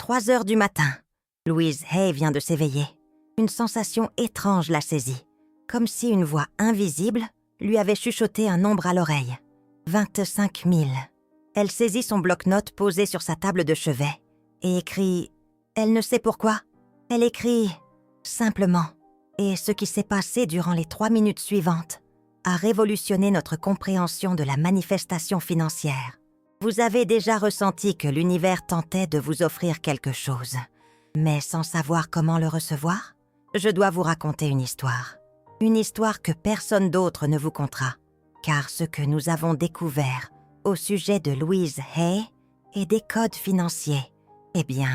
3 heures du matin. Louise Hay vient de s'éveiller. Une sensation étrange l'a saisie, comme si une voix invisible lui avait chuchoté un nombre à l'oreille. 25 000. Elle saisit son bloc-notes posé sur sa table de chevet et écrit... Elle ne sait pourquoi. Elle écrit simplement. Et ce qui s'est passé durant les 3 minutes suivantes a révolutionné notre compréhension de la manifestation financière. Vous avez déjà ressenti que l'univers tentait de vous offrir quelque chose, mais sans savoir comment le recevoir? Je dois vous raconter une histoire. Une histoire que personne d'autre ne vous contera, car ce que nous avons découvert au sujet de Louise Hay et des codes financiers, eh bien,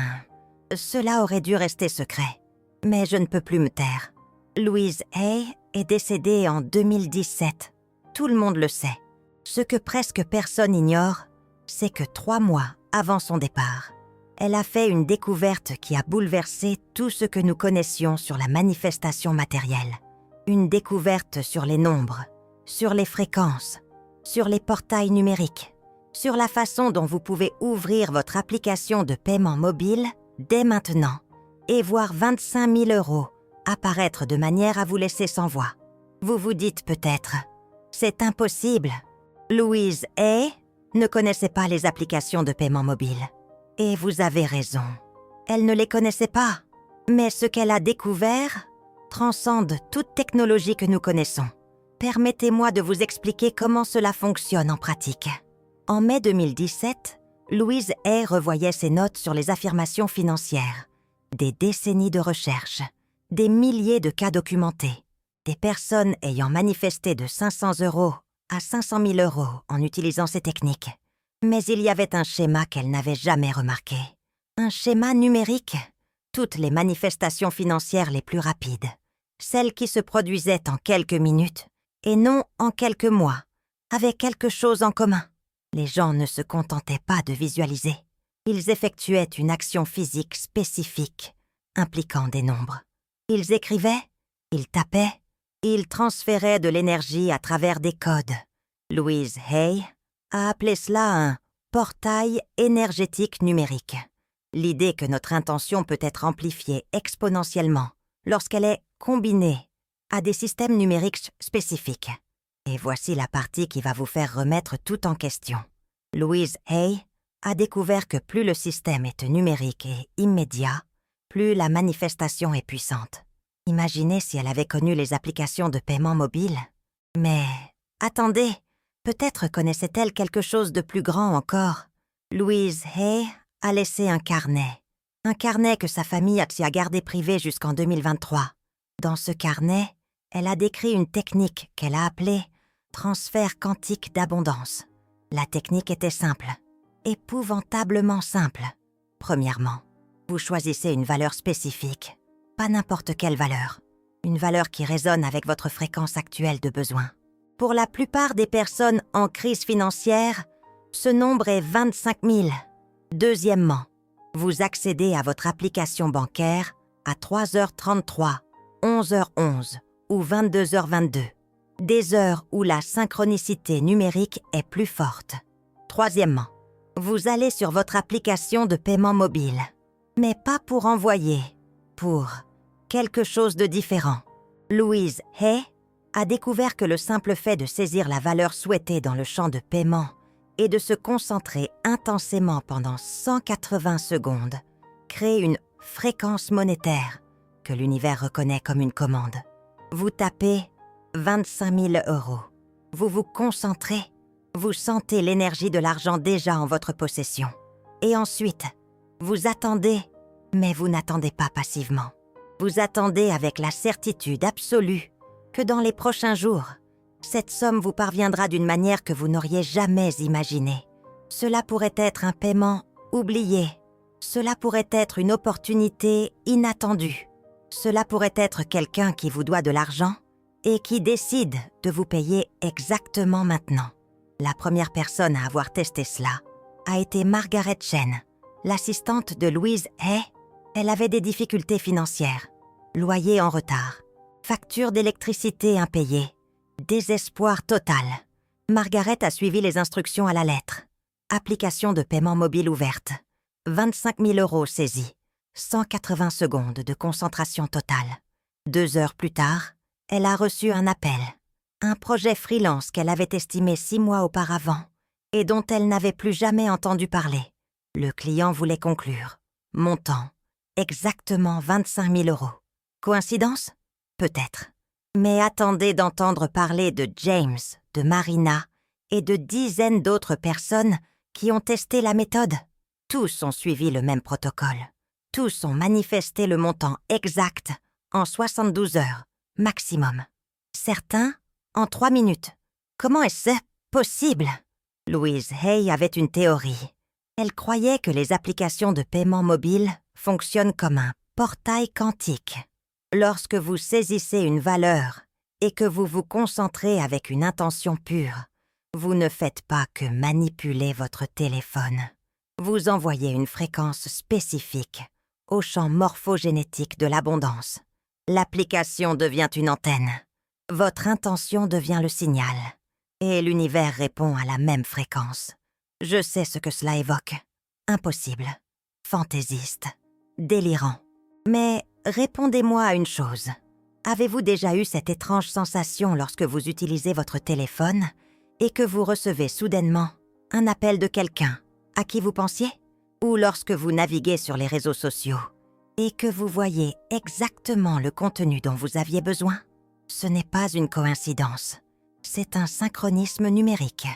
cela aurait dû rester secret. Mais je ne peux plus me taire. Louise Hay est décédée en 2017. Tout le monde le sait. Ce que presque personne ignore, c'est que 3 mois avant son départ, elle a fait une découverte qui a bouleversé tout ce que nous connaissions sur la manifestation matérielle. Une découverte sur les nombres, sur les fréquences, sur les portails numériques, sur la façon dont vous pouvez ouvrir votre application de paiement mobile dès maintenant et voir 25 000 € apparaître de manière à vous laisser sans voix. Vous vous dites peut-être, c'est impossible. Louise Hay ne connaissait pas les applications de paiement mobile. Et vous avez raison. Elle ne les connaissait pas. Mais ce qu'elle a découvert transcende toute technologie que nous connaissons. Permettez-moi de vous expliquer comment cela fonctionne en pratique. En mai 2017, Louise Hay revoyait ses notes sur les affirmations financières. Des décennies de recherche, des milliers de cas documentés, des personnes ayant manifesté de 500 € à 500 000 € en utilisant ces techniques. Mais il y avait un schéma qu'elle n'avait jamais remarqué. Un schéma numérique. Toutes les manifestations financières les plus rapides. Celles qui se produisaient en quelques minutes et non en quelques mois, avaient quelque chose en commun. Les gens ne se contentaient pas de visualiser. Ils effectuaient une action physique spécifique, impliquant des nombres. Ils écrivaient, ils tapaient, ils transféraient de l'énergie à travers des codes. Louise Hay a appelé cela un portail énergétique numérique. L'idée que notre intention peut être amplifiée exponentiellement lorsqu'elle est combinée à des systèmes numériques spécifiques. Et voici la partie qui va vous faire remettre tout en question. Louise Hay a découvert que plus le système est numérique et immédiat, plus la manifestation est puissante. Imaginez si elle avait connu les applications de paiement mobile. Mais attendez, peut-être connaissait-elle quelque chose de plus grand encore. Louise Hay a laissé un carnet que sa famille a gardé privé jusqu'en 2023. Dans ce carnet, elle a décrit une technique qu'elle a appelée transfert quantique d'abondance. La technique était simple, épouvantablement simple. Premièrement, vous choisissez une valeur spécifique, pas n'importe quelle valeur, une valeur qui résonne avec votre fréquence actuelle de besoin. Pour la plupart des personnes en crise financière, ce nombre est 25 000. Deuxièmement, vous accédez à votre application bancaire à 3h33, 11h11 ou 22h22, des heures où la synchronicité numérique est plus forte. Troisièmement, vous allez sur votre application de paiement mobile, mais pas pour envoyer, pour quelque chose de différent. Louise Hay a découvert que le simple fait de saisir la valeur souhaitée dans le champ de paiement et de se concentrer intensément pendant 180 secondes crée une fréquence monétaire que l'univers reconnaît comme une commande. Vous tapez 25 000 €. Vous vous concentrez, vous sentez l'énergie de l'argent déjà en votre possession. Et ensuite, vous attendez, mais vous n'attendez pas passivement. Vous attendez avec la certitude absolue que dans les prochains jours, cette somme vous parviendra d'une manière que vous n'auriez jamais imaginée. Cela pourrait être un paiement oublié. Cela pourrait être une opportunité inattendue. Cela pourrait être quelqu'un qui vous doit de l'argent et qui décide de vous payer exactement maintenant. La première personne à avoir testé cela a été Margaret Chen, l'assistante de Louise Hay. Elle avait des difficultés financières, loyer en retard, facture d'électricité impayée, désespoir total. Margaret a suivi les instructions à la lettre. Application de paiement mobile ouverte. 25 000 € saisis, 180 secondes de concentration totale. 2 heures plus tard, elle a reçu un appel. Un projet freelance qu'elle avait estimé 6 mois auparavant et dont elle n'avait plus jamais entendu parler. Le client voulait conclure. Montant, exactement 25 000 €. Coïncidence? Peut-être. Mais attendez d'entendre parler de James, de Marina et de dizaines d'autres personnes qui ont testé la méthode. Tous ont suivi le même protocole. Tous ont manifesté le montant exact en 72 heures, maximum. Certains en 3 minutes. Comment est-ce possible? Louise Hay avait une théorie. Elle croyait que les applications de paiement mobile fonctionnent comme un portail quantique. Lorsque vous saisissez une valeur et que vous vous concentrez avec une intention pure, vous ne faites pas que manipuler votre téléphone. Vous envoyez une fréquence spécifique au champ morphogénétique de l'abondance. L'application devient une antenne. Votre intention devient le signal. Et l'univers répond à la même fréquence. Je sais ce que cela évoque. Impossible. Fantaisiste. Délirant. Mais répondez-moi à une chose. Avez-vous déjà eu cette étrange sensation lorsque vous utilisez votre téléphone et que vous recevez soudainement un appel de quelqu'un à qui vous pensiez? Ou lorsque vous naviguez sur les réseaux sociaux et que vous voyez exactement le contenu dont vous aviez besoin? Ce n'est pas une coïncidence. C'est un synchronisme numérique.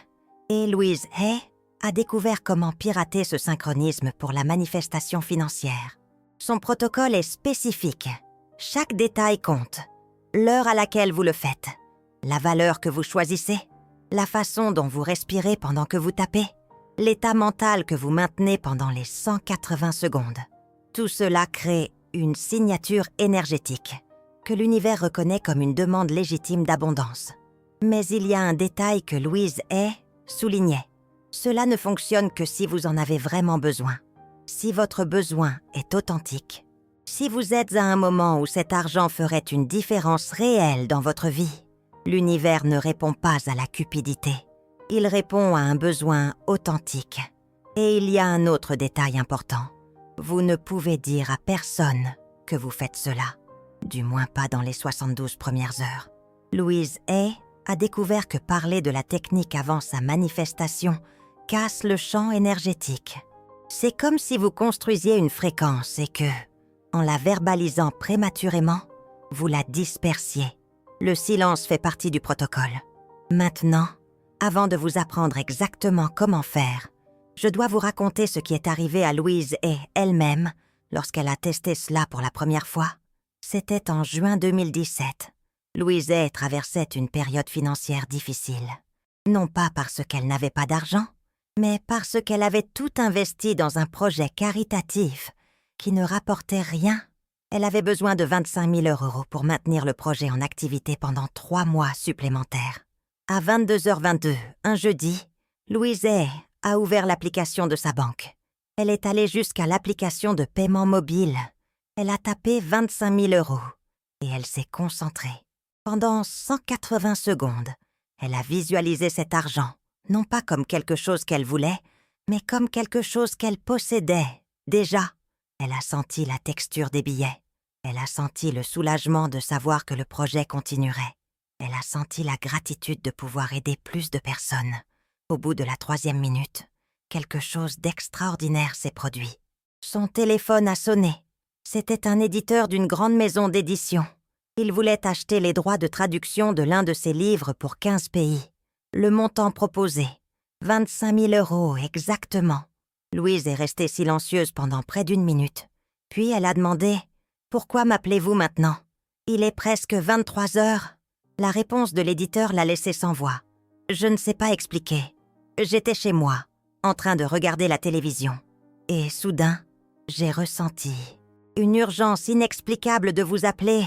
Et Louise Hay a découvert comment pirater ce synchronisme pour la manifestation financière. Son protocole est spécifique. Chaque détail compte. L'heure à laquelle vous le faites, la valeur que vous choisissez, la façon dont vous respirez pendant que vous tapez, l'état mental que vous maintenez pendant les 180 secondes. Tout cela crée une signature énergétique que l'univers reconnaît comme une demande légitime d'abondance. Mais il y a un détail que Louise Hay soulignait. Cela ne fonctionne que si vous en avez vraiment besoin. Si votre besoin est authentique, si vous êtes à un moment où cet argent ferait une différence réelle dans votre vie, l'univers ne répond pas à la cupidité. Il répond à un besoin authentique. Et il y a un autre détail important. Vous ne pouvez dire à personne que vous faites cela. Du moins pas dans les 72 premières heures. Louise Hay a découvert que parler de la technique avant sa manifestation casse le champ énergétique. C'est comme si vous construisiez une fréquence et que, en la verbalisant prématurément, vous la dispersiez. Le silence fait partie du protocole. Maintenant, avant de vous apprendre exactement comment faire, je dois vous raconter ce qui est arrivé à Louise Hay elle-même lorsqu'elle a testé cela pour la première fois. C'était en juin 2017. Louise Hay traversait une période financière difficile. Non pas parce qu'elle n'avait pas d'argent, mais parce qu'elle avait tout investi dans un projet caritatif qui ne rapportait rien. Elle avait besoin de 25 000 € pour maintenir le projet en activité pendant 3 mois supplémentaires. À 22h22, un jeudi, Louise Hay a ouvert l'application de sa banque. Elle est allée jusqu'à l'application de paiement mobile. Elle a tapé 25 000 € et elle s'est concentrée. Pendant 180 secondes, elle a visualisé cet argent, non pas comme quelque chose qu'elle voulait, mais comme quelque chose qu'elle possédait. Déjà, elle a senti la texture des billets. Elle a senti le soulagement de savoir que le projet continuerait. Elle a senti la gratitude de pouvoir aider plus de personnes. Au bout de la 3e minute, quelque chose d'extraordinaire s'est produit. Son téléphone a sonné. C'était un éditeur d'une grande maison d'édition. Il voulait acheter les droits de traduction de l'un de ses livres pour 15 pays. Le montant proposé, 25 000 € exactement. Louise est restée silencieuse pendant près d'1 minute. Puis elle a demandé « Pourquoi m'appelez-vous maintenant? Il est presque 23 heures. » La réponse de l'éditeur l'a laissée sans voix. Je ne sais pas expliquer. J'étais chez moi, en train de regarder la télévision. Et soudain, j'ai ressenti une urgence inexplicable de vous appeler,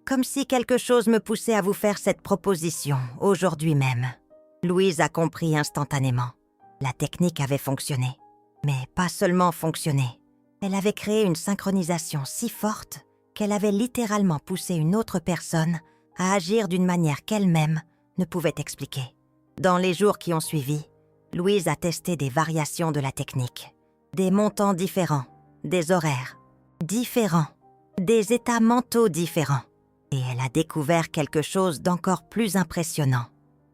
comme si quelque chose me poussait à vous faire cette proposition, aujourd'hui même. Louise a compris instantanément. La technique avait fonctionné. Mais pas seulement fonctionné. Elle avait créé une synchronisation si forte qu'elle avait littéralement poussé une autre personne à agir d'une manière qu'elle-même ne pouvait expliquer. Dans les jours qui ont suivi, Louise a testé des variations de la technique. Des montants différents, des horaires différents, des états mentaux différents. Et elle a découvert quelque chose d'encore plus impressionnant.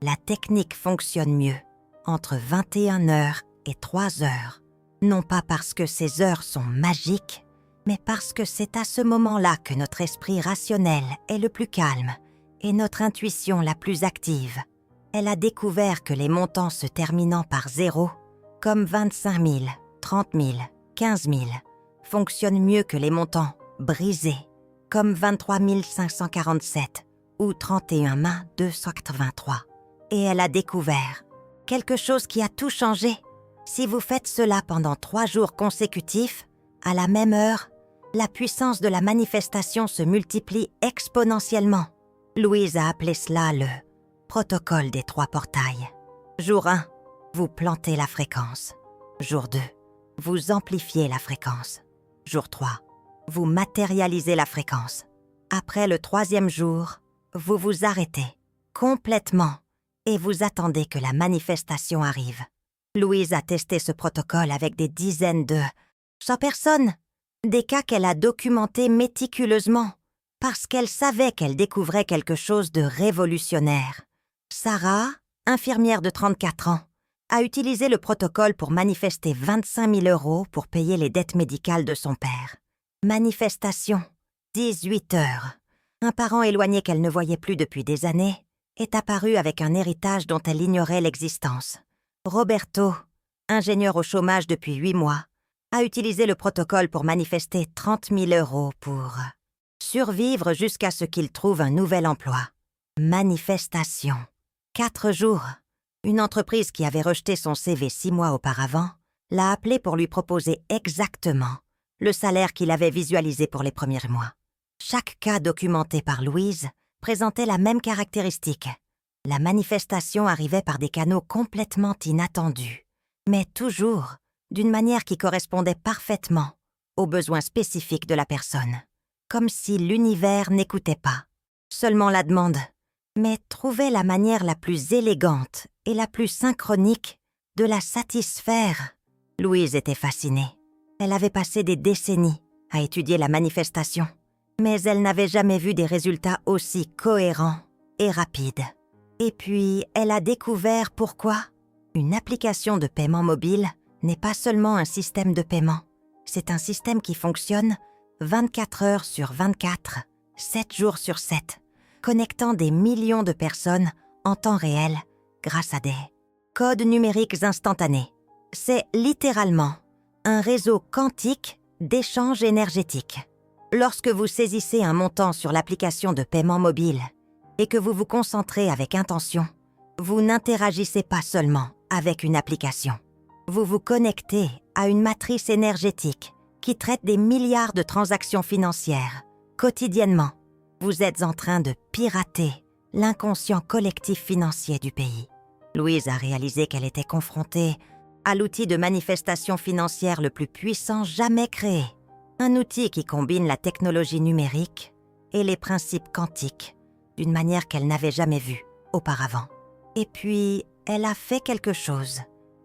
La technique fonctionne mieux entre 21 heures et 3 heures. Non pas parce que ces heures sont magiques, mais parce que c'est à ce moment-là que notre esprit rationnel est le plus calme et notre intuition la plus active. Elle a découvert que les montants se terminant par 0, comme 25 000, 30 000, 15 000, fonctionnent mieux que les montants brisés, comme 23 547 ou 31 283. Et elle a découvert quelque chose qui a tout changé. Si vous faites cela pendant 3 jours consécutifs, à la même heure, la puissance de la manifestation se multiplie exponentiellement. Louise a appelé cela le protocole des 3 portails. Jour 1, vous plantez la fréquence. Jour 2, vous amplifiez la fréquence. Jour 3, vous matérialisez la fréquence. Après le 3e jour, vous vous arrêtez complètement et vous attendez que la manifestation arrive. Louise a testé ce protocole avec des dizaines de 100 personnes, des cas qu'elle a documentés méticuleusement parce qu'elle savait qu'elle découvrait quelque chose de révolutionnaire. Sarah, infirmière de 34 ans, a utilisé le protocole pour manifester 25 000 € pour payer les dettes médicales de son père. Manifestation, 18 heures. Un parent éloigné qu'elle ne voyait plus depuis des années est apparu avec un héritage dont elle ignorait l'existence. Roberto, ingénieur au chômage depuis 8 mois, a utilisé le protocole pour manifester 30 000 € pour survivre jusqu'à ce qu'il trouve un nouvel emploi. Manifestation. 4 jours. Une entreprise qui avait rejeté son CV 6 mois auparavant l'a appelé pour lui proposer exactement le salaire qu'il avait visualisé pour les premiers mois. Chaque cas documenté par Louise présentait la même caractéristique. La manifestation arrivait par des canaux complètement inattendus, mais toujours d'une manière qui correspondait parfaitement aux besoins spécifiques de la personne. Comme si l'univers n'écoutait pas seulement la demande, mais trouvait la manière la plus élégante et la plus synchronique de la satisfaire. Louise était fascinée. Elle avait passé des décennies à étudier la manifestation, mais elle n'avait jamais vu des résultats aussi cohérents et rapides. Et puis, elle a découvert pourquoi une application de paiement mobile n'est pas seulement un système de paiement, c'est un système qui fonctionne 24 heures sur 24, 7 jours sur 7, connectant des millions de personnes en temps réel grâce à des codes numériques instantanés. C'est littéralement un réseau quantique d'échanges énergétiques. Lorsque vous saisissez un montant sur l'application de paiement mobile et que vous vous concentrez avec intention, vous n'interagissez pas seulement avec une application. Vous vous connectez à une matrice énergétique qui traite des milliards de transactions financières. Quotidiennement, vous êtes en train de pirater l'inconscient collectif financier du pays. Louise a réalisé qu'elle était confrontée à l'outil de manifestation financière le plus puissant jamais créé. Un outil qui combine la technologie numérique et les principes quantiques d'une manière qu'elle n'avait jamais vue auparavant. Et puis, elle a fait quelque chose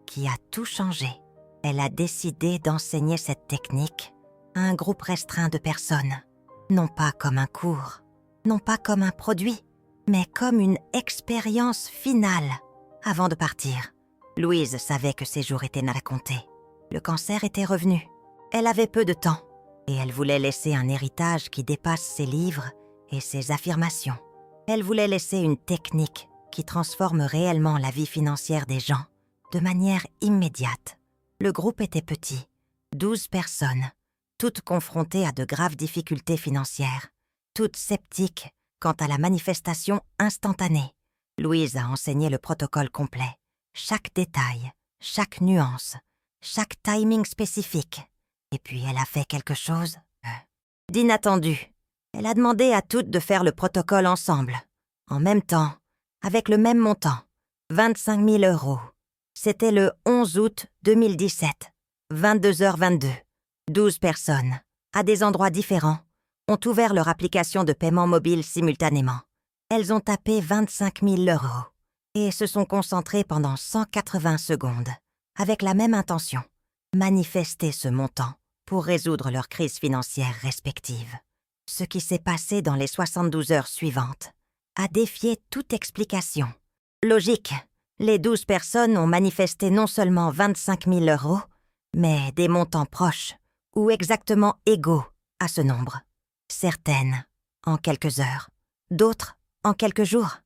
qui a tout changé. Elle a décidé d'enseigner cette technique à un groupe restreint de personnes, non pas comme un cours, non pas comme un produit, mais comme une expérience finale avant de partir. Louise savait que ses jours étaient à compter. Le cancer était revenu. Elle avait peu de temps et elle voulait laisser un héritage qui dépasse ses livres et ses affirmations. Elle voulait laisser une technique qui transforme réellement la vie financière des gens de manière immédiate. Le groupe était petit, 12 personnes, toutes confrontées à de graves difficultés financières, toutes sceptiques quant à la manifestation instantanée. Louise a enseigné le protocole complet, chaque détail, chaque nuance, chaque timing spécifique. Et puis elle a fait quelque chose d'inattendu. Elle a demandé à toutes de faire le protocole ensemble, en même temps, avec le même montant, 25 000 €. C'était le 11 août 2017, 22h22. 12 personnes, à des endroits différents, ont ouvert leur application de paiement mobile simultanément. Elles ont tapé 25 000 € et se sont concentrées pendant 180 secondes, avec la même intention, manifester ce montant pour résoudre leurs crises financières respectives. Ce qui s'est passé dans les 72 heures suivantes a défié toute explication. Logique, les 12 personnes ont manifesté non seulement 25 000 euros, mais des montants proches ou exactement égaux à ce nombre. Certaines en quelques heures, d'autres en quelques jours,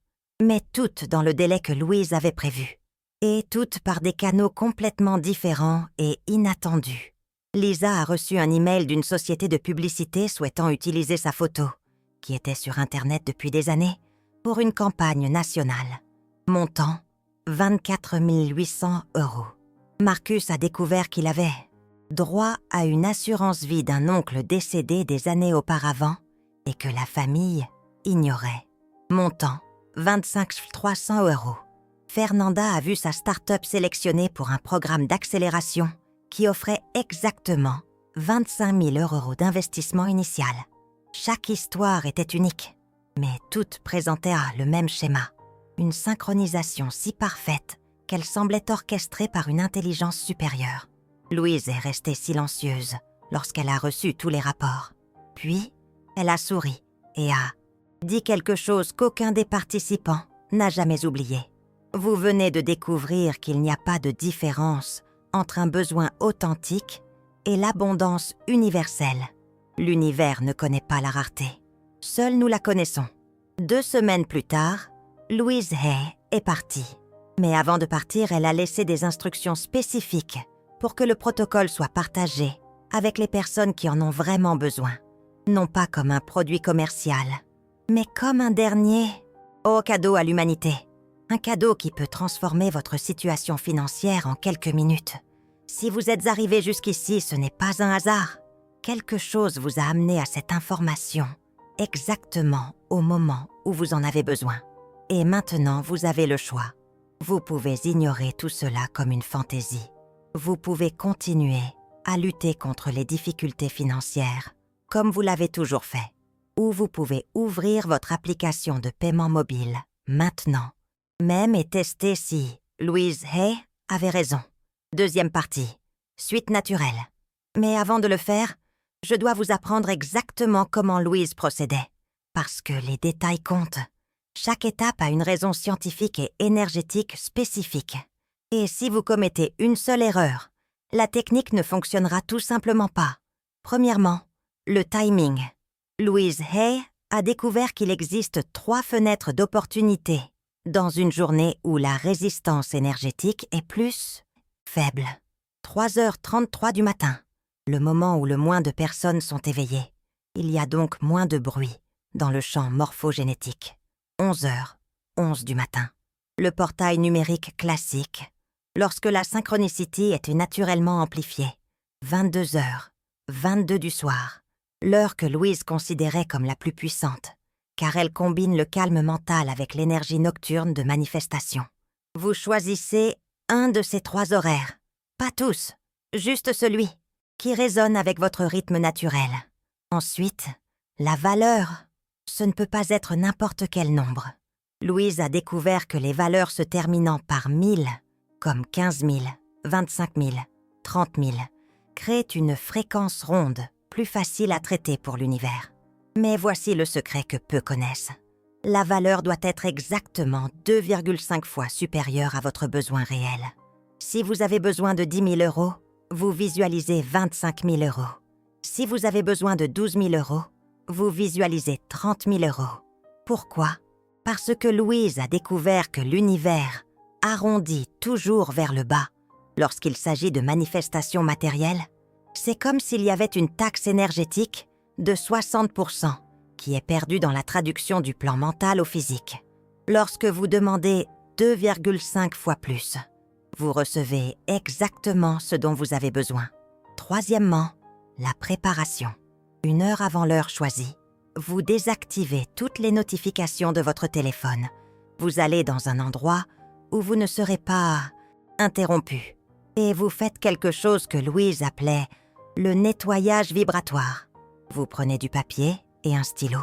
mais toutes dans le délai que Louise avait prévu. Et toutes par des canaux complètement différents et inattendus. Lisa a reçu un email d'une société de publicité souhaitant utiliser sa photo, qui était sur Internet depuis des années, pour une campagne nationale. Montant 24 800 euros. Marcus a découvert qu'il avait droit à une assurance vie d'un oncle décédé des années auparavant et que la famille ignorait. Montant 25 300 euros. Fernanda a vu sa start-up sélectionnée pour un programme d'accélération qui offrait exactement 25 000 euros d'investissement initial. Chaque histoire était unique, mais toutes présentaient le même schéma. Une synchronisation si parfaite qu'elle semblait orchestrée par une intelligence supérieure. Louise est restée silencieuse lorsqu'elle a reçu tous les rapports. Puis, elle a souri et a dit quelque chose qu'aucun des participants n'a jamais oublié. Vous venez de découvrir qu'il n'y a pas de différence entre un besoin authentique et l'abondance universelle. L'univers ne connaît pas la rareté. Seuls nous la connaissons. 2 semaines plus tard, Louise Hay est partie. Mais avant de partir, elle a laissé des instructions spécifiques pour que le protocole soit partagé avec les personnes qui en ont vraiment besoin. Non pas comme un produit commercial, mais comme un dernier cadeau à l'humanité. Un cadeau qui peut transformer votre situation financière en quelques minutes. Si vous êtes arrivé jusqu'ici, ce n'est pas un hasard. Quelque chose vous a amené à cette information, exactement au moment où vous en avez besoin. Et maintenant, vous avez le choix. Vous pouvez ignorer tout cela comme une fantaisie. Vous pouvez continuer à lutter contre les difficultés financières, comme vous l'avez toujours fait. Ou vous pouvez ouvrir votre application de paiement mobile, maintenant. Même et tester si Louise Hay avait raison. Deuxième partie, suite naturelle. Mais avant de le faire, je dois vous apprendre exactement comment Louise procédait. Parce que les détails comptent. Chaque étape a une raison scientifique et énergétique spécifique. Et si vous commettez une seule erreur, la technique ne fonctionnera tout simplement pas. Premièrement, le timing. Louise Hay a découvert qu'il existe 3 fenêtres d'opportunité dans une journée où la résistance énergétique est plus faible. 3h33 du matin, le moment où le moins de personnes sont éveillées. Il y a donc moins de bruit dans le champ morphogénétique. 11h11 du matin, le portail numérique classique, lorsque la synchronicity est naturellement amplifiée. 22h22 du soir, l'heure que Louise considérait comme la plus puissante, car elle combine le calme mental avec l'énergie nocturne de manifestation. Vous choisissez un de ces 3 horaires, pas tous, juste celui qui résonne avec votre rythme naturel. Ensuite, la valeur, ce ne peut pas être n'importe quel nombre. Louise a découvert que les valeurs se terminant par 1000, comme 15 000, 25 000, 30 000, créent une fréquence ronde, plus facile à traiter pour l'univers. Mais voici le secret que peu connaissent. La valeur doit être exactement 2,5 fois supérieure à votre besoin réel. Si vous avez besoin de 10 000 euros, vous visualisez 25 000 euros. Si vous avez besoin de 12 000 euros, vous visualisez 30 000 euros. Pourquoi? Parce que Louise a découvert que l'univers arrondit toujours vers le bas. Lorsqu'il s'agit de manifestations matérielles, c'est comme s'il y avait une taxe énergétique de 60% qui est perdue dans la traduction du plan mental au physique. Lorsque vous demandez 2,5 fois plus, vous recevez exactement ce dont vous avez besoin. Troisièmement, la préparation. 1 heure avant l'heure choisie, vous désactivez toutes les notifications de votre téléphone. Vous allez dans un endroit où vous ne serez pas interrompu. Et vous faites quelque chose que Louise appelait le nettoyage vibratoire. Vous prenez du papier et un stylo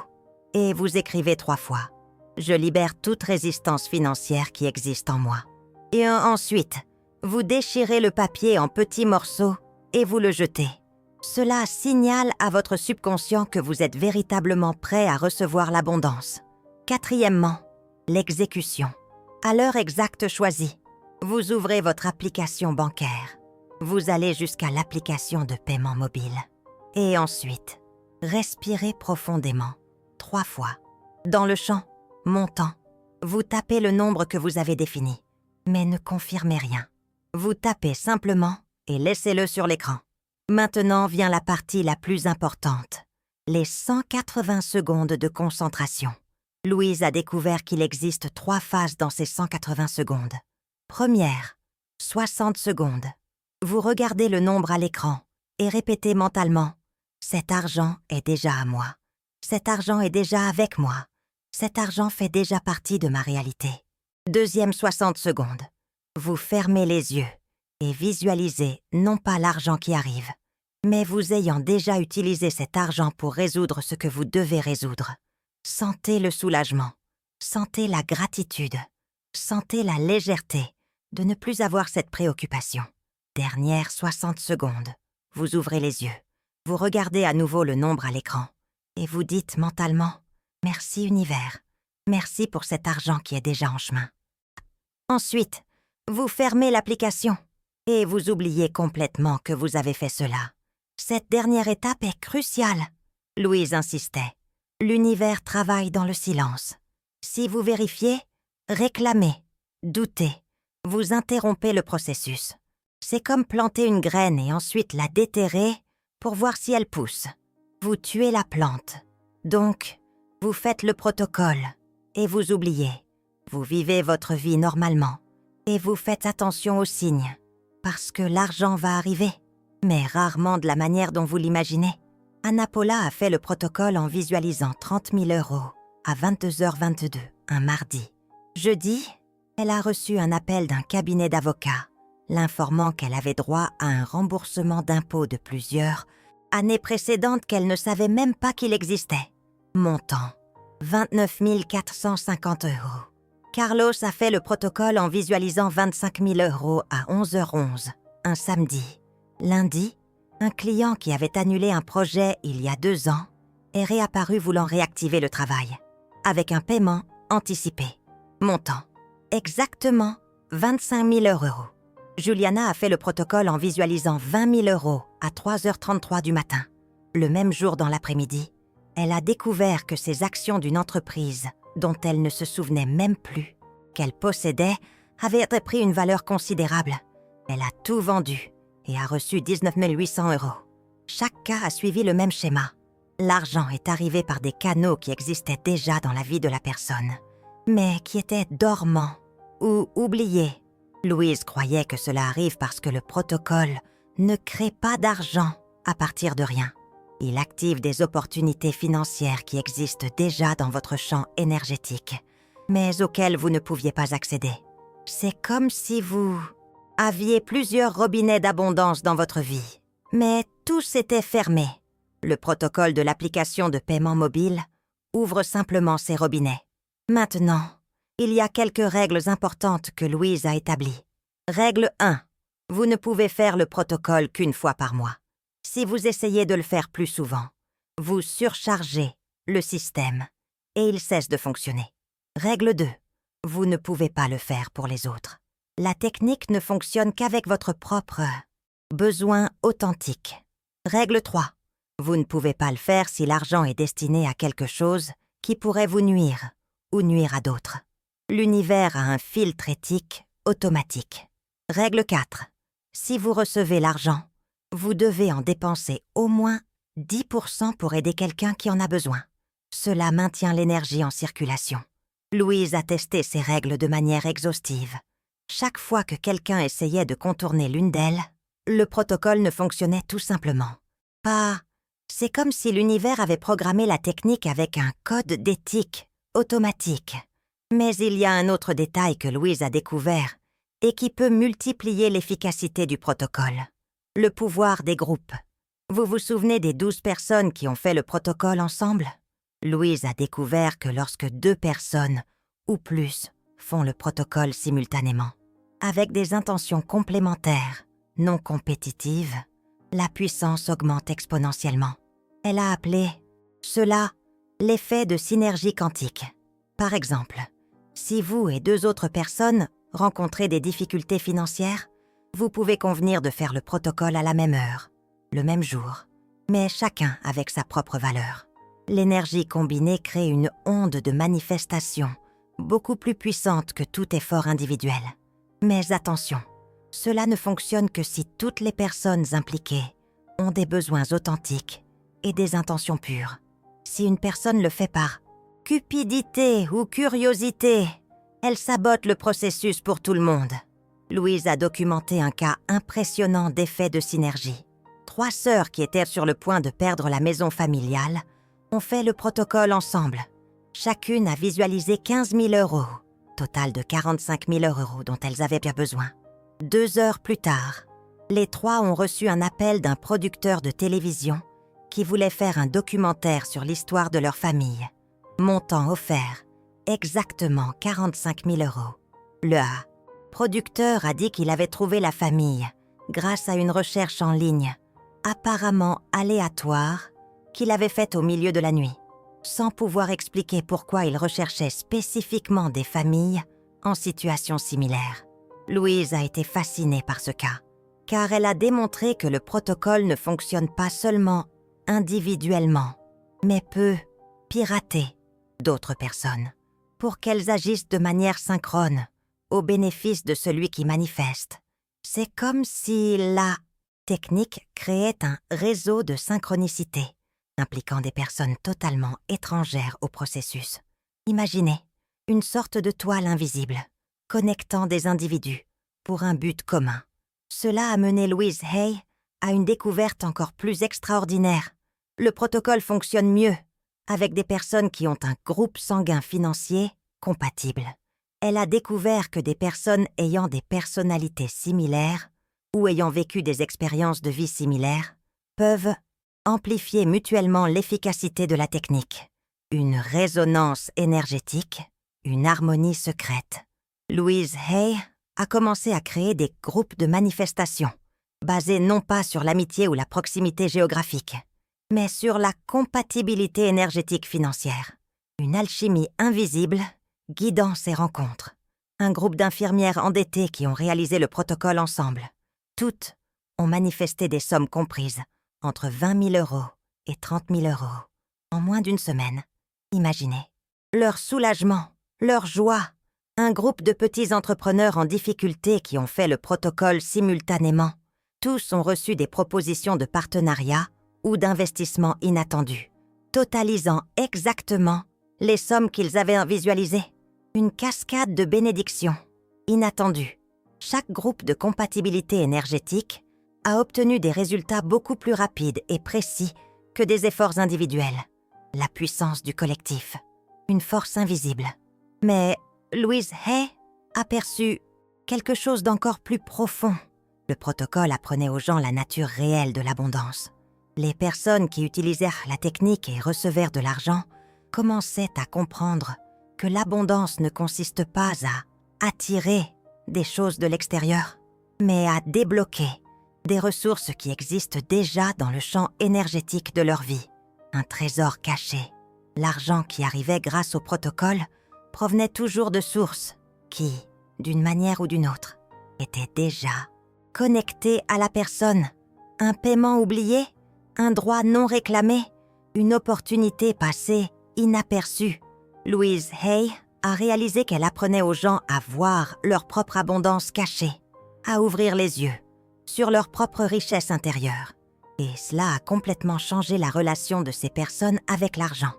et vous écrivez 3 fois « Je libère toute résistance financière qui existe en moi ». Et ensuite, vous déchirez le papier en petits morceaux et vous le jetez. Cela signale à votre subconscient que vous êtes véritablement prêt à recevoir l'abondance. Quatrièmement, l'exécution. À l'heure exacte choisie, vous ouvrez votre application bancaire. Vous allez jusqu'à l'application de paiement mobile. Et ensuite, respirez profondément, 3 fois. Dans le champ « Montant », vous tapez le nombre que vous avez défini, mais ne confirmez rien. Vous tapez simplement et laissez-le sur l'écran. Maintenant vient la partie la plus importante, les 180 secondes de concentration. Louise a découvert qu'il existe 3 phases dans ces 180 secondes. Première, 60 secondes. Vous regardez le nombre à l'écran et répétez mentalement « Cet argent est déjà à moi. Cet argent est déjà avec moi. Cet argent fait déjà partie de ma réalité. » Deuxième 60 secondes. Vous fermez les yeux et visualisez non pas l'argent qui arrive, mais vous ayant déjà utilisé cet argent pour résoudre ce que vous devez résoudre. Sentez le soulagement, sentez la gratitude, sentez la légèreté de ne plus avoir cette préoccupation. Dernière 60 secondes. Vous ouvrez les yeux, vous regardez à nouveau le nombre à l'écran et vous dites mentalement « Merci univers, merci pour cet argent qui est déjà en chemin. » Ensuite, vous fermez l'application et vous oubliez complètement que vous avez fait cela. Cette dernière étape est cruciale. Louise insistait. L'univers travaille dans le silence. Si vous vérifiez, réclamez, doutez, vous interrompez le processus. C'est comme planter une graine et ensuite la déterrer pour voir si elle pousse. Vous tuez la plante. Donc, vous faites le protocole et vous oubliez. Vous vivez votre vie normalement et vous faites attention aux signes parce que l'argent va arriver, mais rarement de la manière dont vous l'imaginez. Anna Paula a fait le protocole en visualisant 30 000 € à 22h22, un mardi. Jeudi, elle a reçu un appel d'un cabinet d'avocats, l'informant qu'elle avait droit à un remboursement d'impôts de plusieurs années précédentes qu'elle ne savait même pas qu'il existait. Montant, 29 450 €. Carlos a fait le protocole en visualisant 25 000 € à 11h11, un samedi. Lundi, un client qui avait annulé un projet il y a 2 ans est réapparu voulant réactiver le travail, avec un paiement anticipé. Montant, exactement 25 000 €. Juliana a fait le protocole en visualisant 20 000 € à 3h33 du matin. Le même jour dans l'après-midi, elle a découvert que ses actions d'une entreprise dont elle ne se souvenait même plus qu'elle possédait avaient pris une valeur considérable. Elle a tout vendu et a reçu 19 800 €. Chaque cas a suivi le même schéma. L'argent est arrivé par des canaux qui existaient déjà dans la vie de la personne, mais qui étaient dormants ou oubliés. Louise croyait que cela arrive parce que le protocole ne crée pas d'argent à partir de rien. Il active des opportunités financières qui existent déjà dans votre champ énergétique, mais auxquelles vous ne pouviez pas accéder. C'est comme si vous aviez plusieurs robinets d'abondance dans votre vie, mais tous étaient fermés. Le protocole de l'application de paiement mobile ouvre simplement ces robinets. Maintenant, il y a quelques règles importantes que Louise a établies. Règle 1. Vous ne pouvez faire le protocole qu'une fois par mois. Si vous essayez de le faire plus souvent, vous surchargez le système et il cesse de fonctionner. Règle 2. Vous ne pouvez pas le faire pour les autres. La technique ne fonctionne qu'avec votre propre besoin authentique. Règle 3. Vous ne pouvez pas le faire si l'argent est destiné à quelque chose qui pourrait vous nuire ou nuire à d'autres. L'univers a un filtre éthique automatique. Règle 4. Si vous recevez l'argent, vous devez en dépenser au moins 10% pour aider quelqu'un qui en a besoin. Cela maintient l'énergie en circulation. Louise a testé ces règles de manière exhaustive. Chaque fois que quelqu'un essayait de contourner l'une d'elles, le protocole ne fonctionnait tout simplement pas. C'est comme si l'univers avait programmé la technique avec un code d'éthique automatique. Mais il y a un autre détail que Louise a découvert et qui peut multiplier l'efficacité du protocole. Le pouvoir des groupes. Vous vous souvenez des 12 personnes qui ont fait le protocole ensemble? Louise a découvert que lorsque 2 personnes ou plus font le protocole simultanément, avec des intentions complémentaires, non compétitives, la puissance augmente exponentiellement. Elle a appelé cela l'effet de synergie quantique. Par exemple, si vous et 2 autres personnes rencontrez des difficultés financières, vous pouvez convenir de faire le protocole à la même heure, le même jour, mais chacun avec sa propre valeur. L'énergie combinée crée une onde de manifestation beaucoup plus puissante que tout effort individuel. Mais attention, cela ne fonctionne que si toutes les personnes impliquées ont des besoins authentiques et des intentions pures. Si une personne le fait par cupidité ou curiosité, elle sabote le processus pour tout le monde. Louise a documenté un cas impressionnant d'effet de synergie. 3 sœurs qui étaient sur le point de perdre la maison familiale ont fait le protocole ensemble. Chacune a visualisé 15 000 €, total de 45 000 € dont elles avaient bien besoin. 2 heures plus tard, les 3 ont reçu un appel d'un producteur de télévision qui voulait faire un documentaire sur l'histoire de leur famille. Montant offert, exactement 45 000 €. Le producteur a dit qu'il avait trouvé la famille grâce à une recherche en ligne, apparemment aléatoire, qu'il avait faite au milieu de la nuit, sans pouvoir expliquer pourquoi il recherchait spécifiquement des familles en situation similaire. Louise a été fascinée par ce cas, car elle a démontré que le protocole ne fonctionne pas seulement individuellement, mais peut pirater d'autres personnes pour qu'elles agissent de manière synchrone au bénéfice de celui qui manifeste. C'est comme si la technique créait un réseau de synchronicité impliquant des personnes totalement étrangères au processus. Imaginez une sorte de toile invisible connectant des individus pour un but commun. Cela a mené Louise Hay à une découverte encore plus extraordinaire. Le protocole fonctionne mieux avec des personnes qui ont un groupe sanguin financier compatible. Elle a découvert que des personnes ayant des personnalités similaires ou ayant vécu des expériences de vie similaires peuvent amplifier mutuellement l'efficacité de la technique. Une résonance énergétique, une harmonie secrète. Louise Hay a commencé à créer des groupes de manifestation, basés non pas sur l'amitié ou la proximité géographique, mais sur la compatibilité énergétique financière. Une alchimie invisible guidant ces rencontres. Un groupe d'infirmières endettées qui ont réalisé le protocole ensemble. Toutes ont manifesté des sommes comprises entre 20 000 € et 30 000 € en moins d'une semaine. Imaginez. Leur soulagement, leur joie. Un groupe de petits entrepreneurs en difficulté qui ont fait le protocole simultanément. Tous ont reçu des propositions de partenariat ou d'investissement inattendus, totalisant exactement les sommes qu'ils avaient visualisées. Une cascade de bénédictions, inattendues. Chaque groupe de compatibilité énergétique a obtenu des résultats beaucoup plus rapides et précis que des efforts individuels. La puissance du collectif, une force invisible. Mais Louise Hay a perçu quelque chose d'encore plus profond. Le protocole apprenait aux gens la nature réelle de l'abondance. Les personnes qui utilisèrent la technique et recevèrent de l'argent commençaient à comprendre que l'abondance ne consiste pas à attirer des choses de l'extérieur, mais à débloquer des ressources qui existent déjà dans le champ énergétique de leur vie. Un trésor caché. L'argent qui arrivait grâce au protocole provenait toujours de sources qui, d'une manière ou d'une autre, étaient déjà connectées à la personne. Un paiement oublié, un droit non réclamé, une opportunité passée inaperçue. Louise Hay a réalisé qu'elle apprenait aux gens à voir leur propre abondance cachée, à ouvrir les yeux sur leur propre richesse intérieure. Et cela a complètement changé la relation de ces personnes avec l'argent.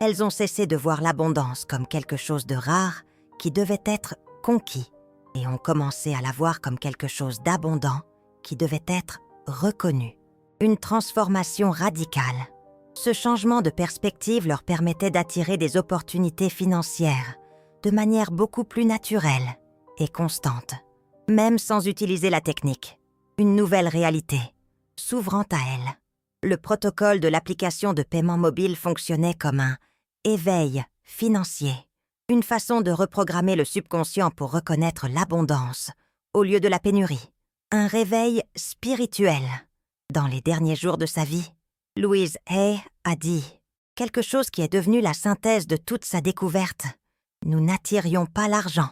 Elles ont cessé de voir l'abondance comme quelque chose de rare qui devait être conquis et ont commencé à la voir comme quelque chose d'abondant qui devait être reconnu. Une transformation radicale. Ce changement de perspective leur permettait d'attirer des opportunités financières de manière beaucoup plus naturelle et constante, même sans utiliser la technique. Une nouvelle réalité s'ouvrant à elle. Le protocole de l'application de paiement mobile fonctionnait comme un éveil financier, une façon de reprogrammer le subconscient pour reconnaître l'abondance au lieu de la pénurie, un réveil spirituel. Dans les derniers jours de sa vie, Louise Hay a dit quelque chose qui est devenu la synthèse de toute sa découverte. Nous n'attirions pas l'argent.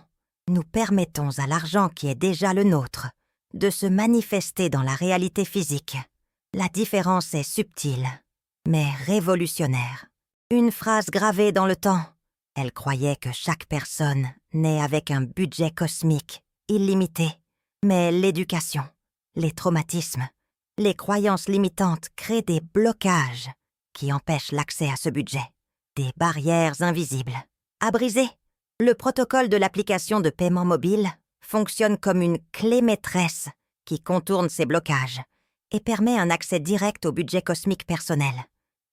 Nous permettons à l'argent qui est déjà le nôtre de se manifester dans la réalité physique. La différence est subtile, mais révolutionnaire. Une phrase gravée dans le temps. Elle croyait que chaque personne naît avec un budget cosmique, illimité. Mais l'éducation, les traumatismes, les croyances limitantes créent des blocages qui empêchent l'accès à ce budget. Des barrières invisibles. À briser, le protocole de l'application de paiement mobile fonctionne comme une clé maîtresse qui contourne ces blocages et permet un accès direct au budget cosmique personnel.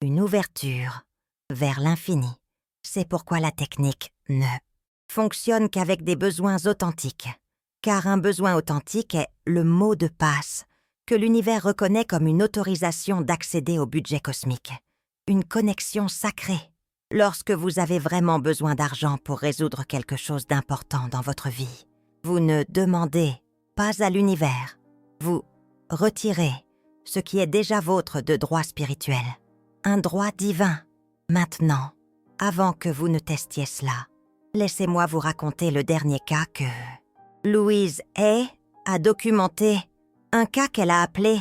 Une ouverture vers l'infini. C'est pourquoi la technique ne fonctionne qu'avec des besoins authentiques. Car un besoin authentique est le mot de passe que l'univers reconnaît comme une autorisation d'accéder au budget cosmique. Une connexion sacrée. Lorsque vous avez vraiment besoin d'argent pour résoudre quelque chose d'important dans votre vie, vous ne demandez pas à l'univers. Vous retirez ce qui est déjà vôtre de droit spirituel. Un droit divin. Maintenant, avant que vous ne testiez cela, laissez-moi vous raconter le dernier cas que Louise Hay a documenté, un cas qu'elle a appelé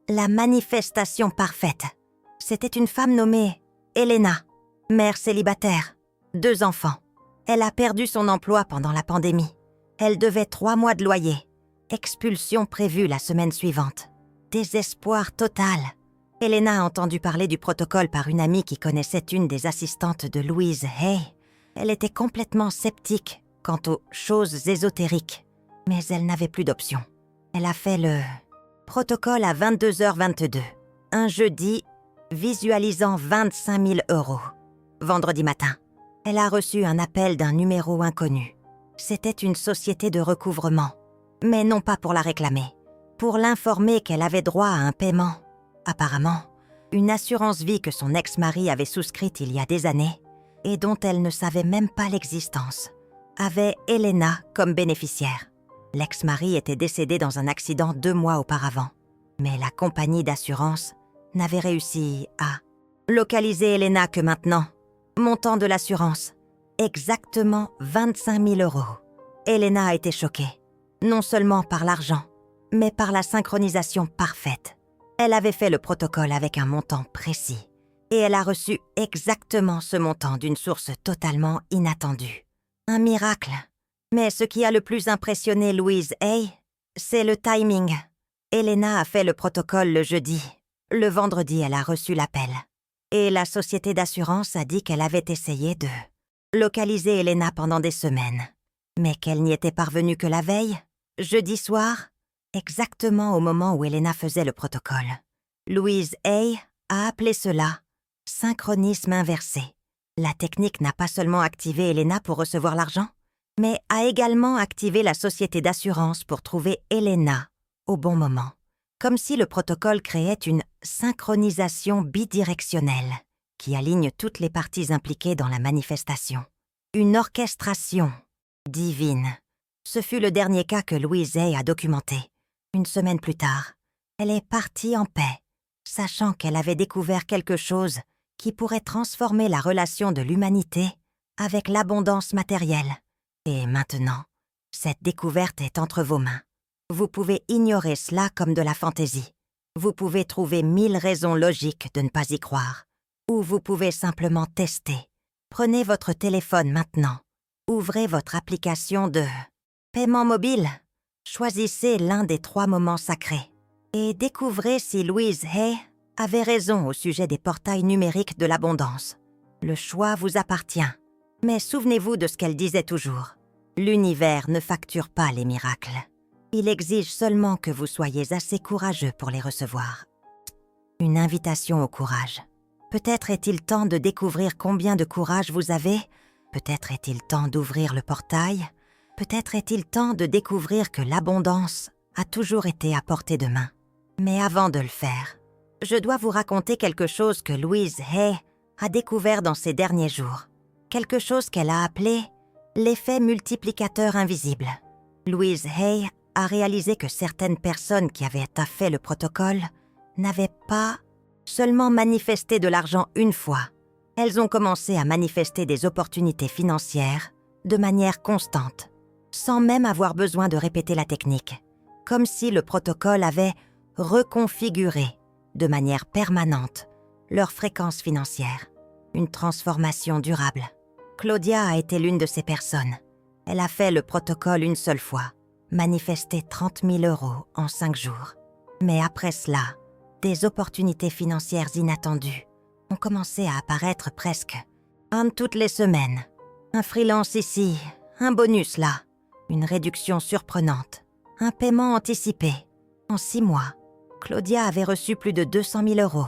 la manifestation parfaite. C'était une femme nommée Elena, mère célibataire, 2 enfants. Elle a perdu son emploi pendant la pandémie. Elle devait 3 mois de loyer. Expulsion prévue la semaine suivante. Désespoir total. Elena a entendu parler du protocole par une amie qui connaissait une des assistantes de Louise Hay. Elle était complètement sceptique quant aux choses ésotériques, mais elle n'avait plus d'option. Elle a fait le protocole à 22h22, un jeudi visualisant 25 000 €. Vendredi matin, elle a reçu un appel d'un numéro inconnu. C'était une société de recouvrement, mais non pas pour la réclamer, pour l'informer qu'elle avait droit à un paiement. Apparemment, une assurance vie que son ex-mari avait souscrite il y a des années et dont elle ne savait même pas l'existence, avait Elena comme bénéficiaire. L'ex-mari était décédé dans un accident 2 mois auparavant, mais la compagnie d'assurance n'avait réussi à localiser Elena que maintenant. Montant de l'assurance, exactement 25 000 €. Elena a été choquée, non seulement par l'argent, mais par la synchronisation parfaite. Elle avait fait le protocole avec un montant précis, et elle a reçu exactement ce montant d'une source totalement inattendue. Un miracle. Mais ce qui a le plus impressionné Louise Hay, c'est le timing. Elena a fait le protocole le jeudi. Le vendredi, elle a reçu l'appel. Et la société d'assurance a dit qu'elle avait essayé de localiser Elena pendant des semaines, mais qu'elle n'y était parvenue que la veille, jeudi soir, exactement au moment où Elena faisait le protocole. Louise Hay a appelé cela « synchronisme inversé ». La technique n'a pas seulement activé Elena pour recevoir l'argent, mais a également activé la société d'assurance pour trouver Elena au bon moment. Comme si le protocole créait une synchronisation bidirectionnelle qui aligne toutes les parties impliquées dans la manifestation. Une orchestration divine. Ce fut le dernier cas que Louise Hay a documenté. Une semaine plus tard, elle est partie en paix, sachant qu'elle avait découvert quelque chose qui pourrait transformer la relation de l'humanité avec l'abondance matérielle. Et maintenant, cette découverte est entre vos mains. Vous pouvez ignorer cela comme de la fantaisie. Vous pouvez trouver 1000 raisons logiques de ne pas y croire. Ou vous pouvez simplement tester. Prenez votre téléphone maintenant. Ouvrez votre application de paiement mobile. Choisissez l'un des 3 moments sacrés. Et découvrez si Louise Hay avait raison au sujet des portails numériques de l'abondance. Le choix vous appartient. Mais souvenez-vous de ce qu'elle disait toujours. L'univers ne facture pas les miracles. Il exige seulement que vous soyez assez courageux pour les recevoir. Une invitation au courage. Peut-être est-il temps de découvrir combien de courage vous avez. Peut-être est-il temps d'ouvrir le portail. Peut-être est-il temps de découvrir que l'abondance a toujours été à portée de main. Mais avant de le faire, je dois vous raconter quelque chose que Louise Hay a découvert dans ces derniers jours. Quelque chose qu'elle a appelé l'effet multiplicateur invisible. Louise Hay a réalisé que certaines personnes qui avaient fait le protocole n'avaient pas seulement manifesté de l'argent une fois. Elles ont commencé à manifester des opportunités financières de manière constante, sans même avoir besoin de répéter la technique, comme si le protocole avait reconfiguré de manière permanente leur fréquence financière. Une transformation durable. Claudia a été l'une de ces personnes. Elle a fait le protocole une seule fois, manifesté 30 000 € en 5 jours. Mais après cela, des opportunités financières inattendues ont commencé à apparaître presque un toutes les semaines. Un freelance ici, un bonus là, une réduction surprenante, un paiement anticipé. En 6 mois, Claudia avait reçu plus de 200 000 €,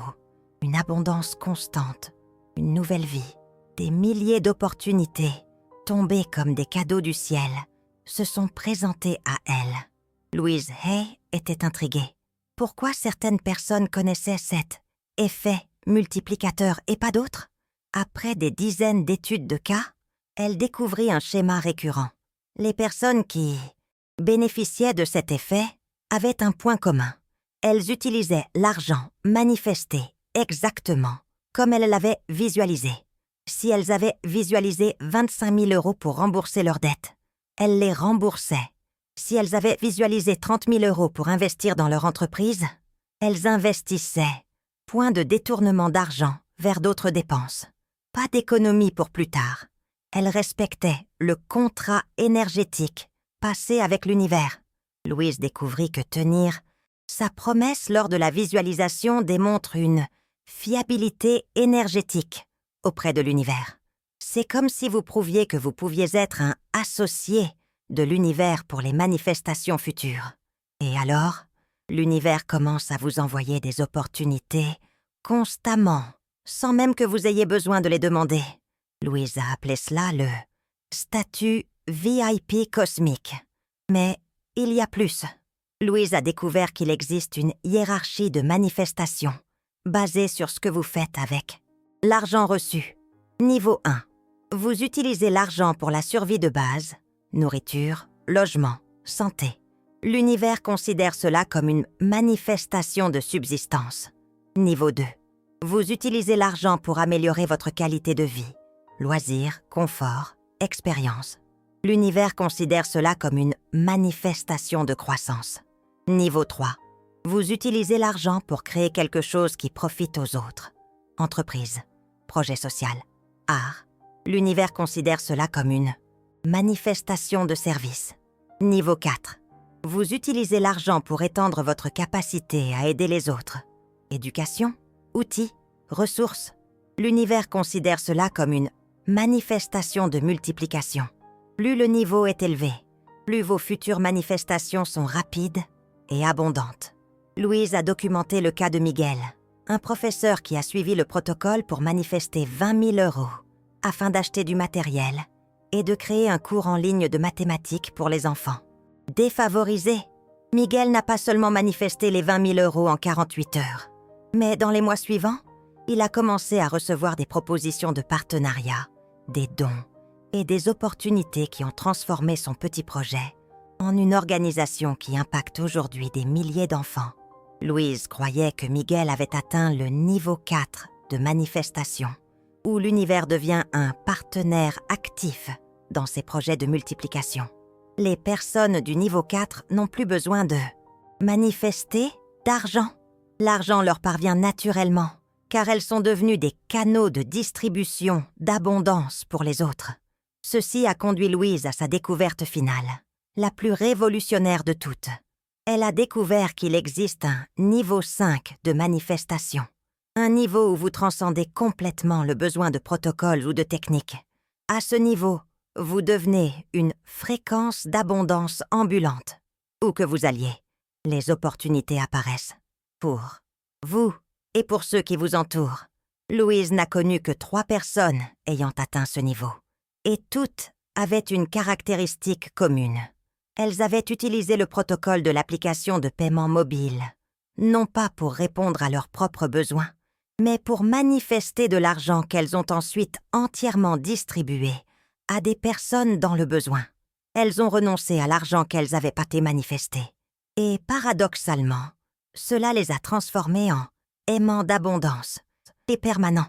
une abondance constante, une nouvelle vie. Des milliers d'opportunités, tombées comme des cadeaux du ciel, se sont présentées à elle. Louise Hay était intriguée. Pourquoi certaines personnes connaissaient cet effet multiplicateur et pas d'autres? Après des dizaines d'études de cas, elle découvrit un schéma récurrent. Les personnes qui bénéficiaient de cet effet avaient un point commun. Elles utilisaient l'argent manifesté exactement comme elles l'avaient visualisé. Si elles avaient visualisé 25 000 € pour rembourser leurs dettes, elles les remboursaient. Si elles avaient visualisé 30 000 € pour investir dans leur entreprise, elles investissaient. Point de détournement d'argent vers d'autres dépenses. Pas d'économie pour plus tard. Elles respectaient le contrat énergétique passé avec l'univers. Louise découvrit que tenir sa promesse lors de la visualisation démontre une fiabilité énergétique auprès de l'univers. C'est comme si vous prouviez que vous pouviez être un associé de l'univers pour les manifestations futures. Et alors, l'univers commence à vous envoyer des opportunités constamment, sans même que vous ayez besoin de les demander. Louise a appelé cela le statut VIP cosmique. Mais il y a plus. Louise a découvert qu'il existe une hiérarchie de manifestations basée sur ce que vous faites avec l'argent reçu. Niveau 1. Vous utilisez l'argent pour la survie de base, nourriture, logement, santé. L'univers considère cela comme une manifestation de subsistance. Niveau 2. Vous utilisez l'argent pour améliorer votre qualité de vie, loisirs, confort, expérience. L'univers considère cela comme une manifestation de croissance. Niveau 3. Vous utilisez l'argent pour créer quelque chose qui profite aux autres. Entreprise, projet social, art. L'univers considère cela comme une manifestation de service. Niveau 4. Vous utilisez l'argent pour étendre votre capacité à aider les autres. Éducation, outils, ressources. L'univers considère cela comme une manifestation de multiplication. Plus le niveau est élevé, plus vos futures manifestations sont rapides et abondantes. Louise a documenté le cas de Miguel, un professeur qui a suivi le protocole pour manifester 20 000 € afin d'acheter du matériel et de créer un cours en ligne de mathématiques pour les enfants. Défavorisé, Miguel n'a pas seulement manifesté les 20 000 € en 48 heures, mais dans les mois suivants, il a commencé à recevoir des propositions de partenariat, des dons et des opportunités qui ont transformé son petit projet en une organisation qui impacte aujourd'hui des milliers d'enfants. Louise croyait que Miguel avait atteint le niveau 4 de manifestation, où l'univers devient un partenaire actif dans ses projets de multiplication. Les personnes du niveau 4 n'ont plus besoin de manifester d'argent. L'argent leur parvient naturellement, car elles sont devenues des canaux de distribution d'abondance pour les autres. Ceci a conduit Louise à sa découverte finale, la plus révolutionnaire de toutes. Elle a découvert qu'il existe un niveau 5 de manifestation, un niveau où vous transcendez complètement le besoin de protocoles ou de techniques. À ce niveau, vous devenez une fréquence d'abondance ambulante. Où que vous alliez, les opportunités apparaissent. Pour vous et pour ceux qui vous entourent. Louise n'a connu que 3 personnes ayant atteint ce niveau. Et toutes avaient une caractéristique commune. Elles avaient utilisé le protocole de l'application de paiement mobile, non pas pour répondre à leurs propres besoins, mais pour manifester de l'argent qu'elles ont ensuite entièrement distribué à des personnes dans le besoin. Elles ont renoncé à l'argent qu'elles avaient pâté manifesté. Et paradoxalement, Cela les a transformés en aimants d'abondance et permanents.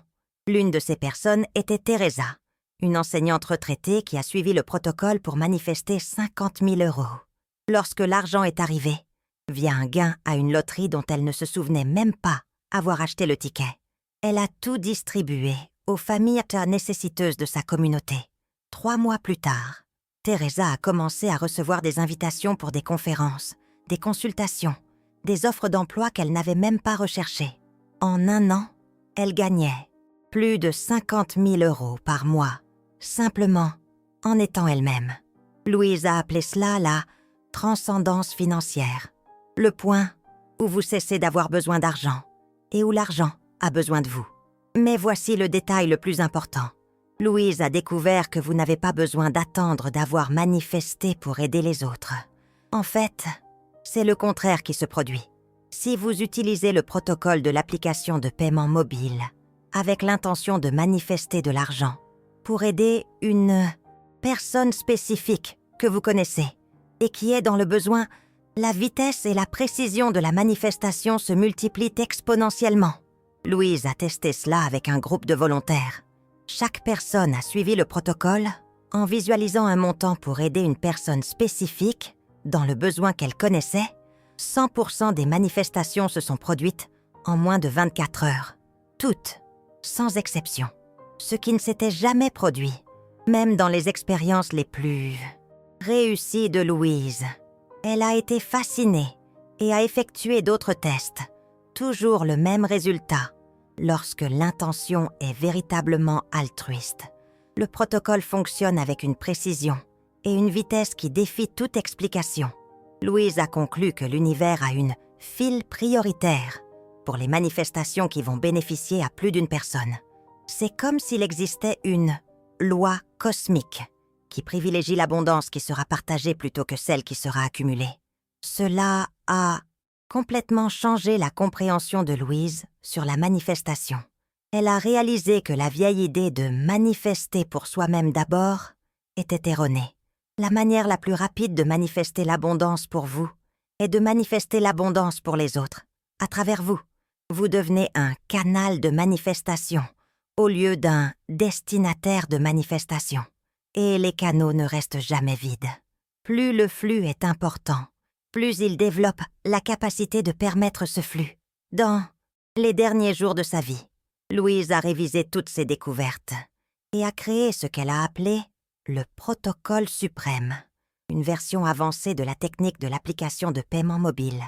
L'une de ces personnes était Teresa, une enseignante retraitée qui a suivi le protocole pour manifester 50 000 €. Lorsque l'argent est arrivé, via un gain à une loterie dont elle ne se souvenait même pas avoir acheté le ticket, elle a tout distribué aux familles nécessiteuses de sa communauté. 3 mois plus tard, Teresa a commencé à recevoir des invitations pour des conférences, des consultations, des offres d'emploi qu'elle n'avait même pas recherchées. En 1 an, elle gagnait plus de 50 000 € par mois, simplement en étant elle-même. Louise a appelé cela la transcendance financière, le point où vous cessez d'avoir besoin d'argent et où l'argent a besoin de vous. Mais voici le détail le plus important. Louise a découvert que vous n'avez pas besoin d'attendre d'avoir manifesté pour aider les autres. En fait, c'est le contraire qui se produit. Si vous utilisez le protocole de l'application de paiement mobile avec l'intention de manifester de l'argent pour aider une personne spécifique que vous connaissez et qui est dans le besoin, la vitesse et la précision de la manifestation se multiplient exponentiellement. Louise a testé cela avec un groupe de volontaires. Chaque personne a suivi le protocole en visualisant un montant pour aider une personne spécifique dans le besoin qu'elle connaissait. 100% des manifestations se sont produites en moins de 24 heures. Toutes, sans exception. Ce qui ne s'était jamais produit, même dans les expériences les plus réussies de Louise. Elle a été fascinée et a effectué d'autres tests. Toujours le même résultat. Lorsque l'intention est véritablement altruiste, le protocole fonctionne avec une précision et une vitesse qui défie toute explication. Louise a conclu que l'univers a une file prioritaire pour les manifestations qui vont bénéficier à plus d'une personne. C'est comme s'il existait une loi cosmique qui privilégie l'abondance qui sera partagée plutôt que celle qui sera accumulée. Cela a complètement changé la compréhension de Louise sur la manifestation. Elle a réalisé que la vieille idée de manifester pour soi-même d'abord était erronée. La manière la plus rapide de manifester l'abondance pour vous est de manifester l'abondance pour les autres, à travers vous. Vous devenez un canal de manifestation au lieu d'un destinataire de manifestation. Et les canaux ne restent jamais vides. Plus le flux est important, plus il développe la capacité de permettre ce flux. Dans les derniers jours de sa vie, Louise a révisé toutes ses découvertes et a créé ce qu'elle a appelé le protocole suprême, une version avancée de la technique de l'application de paiement mobile